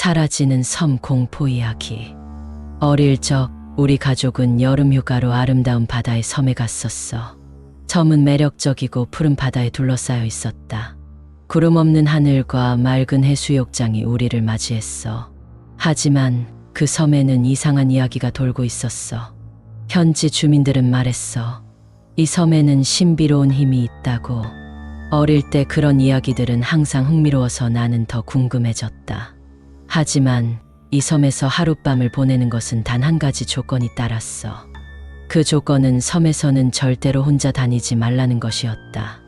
사라지는 섬 공포 이야기. 어릴 적 우리 가족은 여름 휴가로 아름다운 바다의 섬에 갔었어. 섬은 매력적이고 푸른 바다에 둘러싸여 있었다. 구름 없는 하늘과 맑은 해수욕장이 우리를 맞이했어. 하지만 그 섬에는 이상한 이야기가 돌고 있었어. 현지 주민들은 말했어. 이 섬에는 신비로운 힘이 있다고. 어릴 때 그런 이야기들은 항상 흥미로워서 나는 더 궁금해졌다. 하지만 이 섬에서 하룻밤을 보내는 것은 단 한 가지 조건이 따랐어. 그 조건은 섬에서는 절대로 혼자 다니지 말라는 것이었다.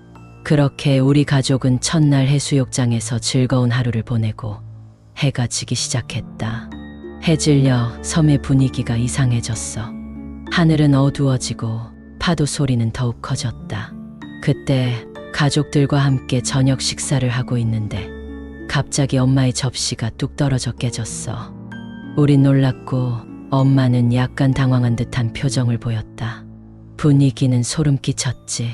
그렇게 우리 가족은 첫날 해수욕장에서 즐거운 하루를 보내고 해가 지기 시작했다. 해질려 섬의 분위기가 이상해졌어. 하늘은 어두워지고 파도 소리는 더욱 커졌다. 그때 가족들과 함께 저녁 식사를 하고 있는데 갑자기 엄마의 접시가 뚝 떨어져 깨졌어. 우린 놀랐고 엄마는 약간 당황한 듯한 표정을 보였다. 분위기는 소름 끼쳤지.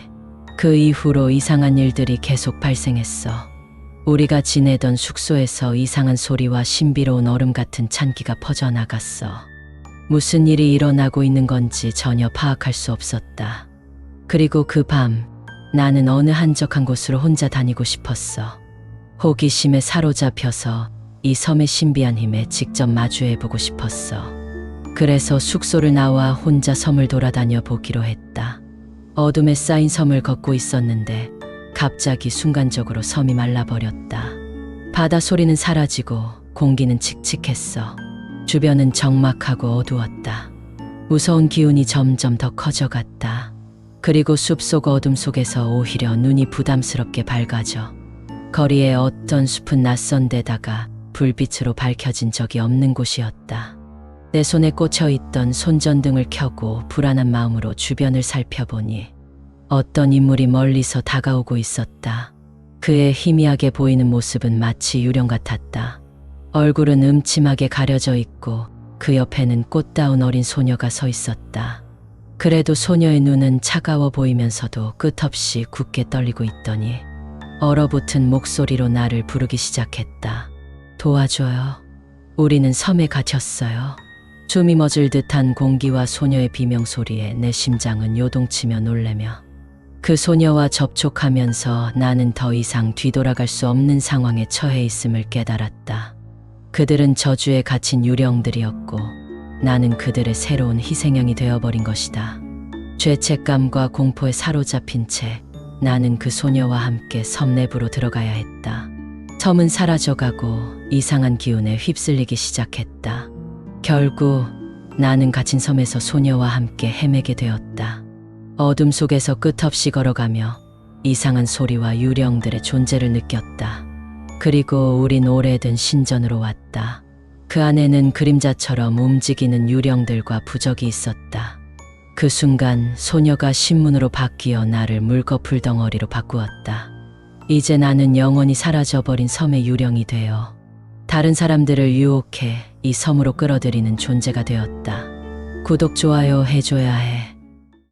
그 이후로 이상한 일들이 계속 발생했어. 우리가 지내던 숙소에서 이상한 소리와 신비로운 얼음 같은 찬기가 퍼져나갔어. 무슨 일이 일어나고 있는 건지 전혀 파악할 수 없었다. 그리고 그 밤 나는 어느 한적한 곳으로 혼자 다니고 싶었어. 호기심에 사로잡혀서 이 섬의 신비한 힘에 직접 마주해보고 싶었어. 그래서 숙소를 나와 혼자 섬을 돌아다녀 보기로 했다. 어둠에 쌓인 섬을 걷고 있었는데 갑자기 순간적으로 섬이 말라버렸다. 바다 소리는 사라지고 공기는 칙칙했어. 주변은 적막하고 어두웠다. 무서운 기운이 점점 더 커져갔다. 그리고 숲속 어둠 속에서 오히려 눈이 부담스럽게 밝아져. 거리에 어떤 숲은 낯선 데다가 불빛으로 밝혀진 적이 없는 곳이었다. 내 손에 꽂혀있던 손전등을 켜고 불안한 마음으로 주변을 살펴보니 어떤 인물이 멀리서 다가오고 있었다. 그의 희미하게 보이는 모습은 마치 유령 같았다. 얼굴은 음침하게 가려져 있고 그 옆에는 꽃다운 어린 소녀가 서 있었다. 그래도 소녀의 눈은 차가워 보이면서도 끝없이 굳게 떨리고 있더니 얼어붙은 목소리로 나를 부르기 시작했다. 도와줘요. 우리는 섬에 갇혔어요. 숨이 멎을 듯한 공기와 소녀의 비명소리에 내 심장은 요동치며 놀래며 그 소녀와 접촉하면서 나는 더 이상 뒤돌아갈 수 없는 상황에 처해 있음을 깨달았다. 그들은 저주에 갇힌 유령들이었고 나는 그들의 새로운 희생양이 되어버린 것이다. 죄책감과 공포에 사로잡힌 채 나는 그 소녀와 함께 섬 내부로 들어가야 했다. 섬은 사라져가고 이상한 기운에 휩쓸리기 시작했다. 결국 나는 갇힌 섬에서 소녀와 함께 헤매게 되었다. 어둠 속에서 끝없이 걸어가며 이상한 소리와 유령들의 존재를 느꼈다. 그리고 우린 오래된 신전으로 왔다. 그 안에는 그림자처럼 움직이는 유령들과 부적이 있었다. 그 순간 소녀가 신문으로 바뀌어 나를 물거풀 덩어리로 바꾸었다. 이제 나는 영원히 사라져버린 섬의 유령이 되어 다른 사람들을 유혹해 이 섬으로 끌어들이는 존재가 되었다. 구독, 좋아요 해줘야 해.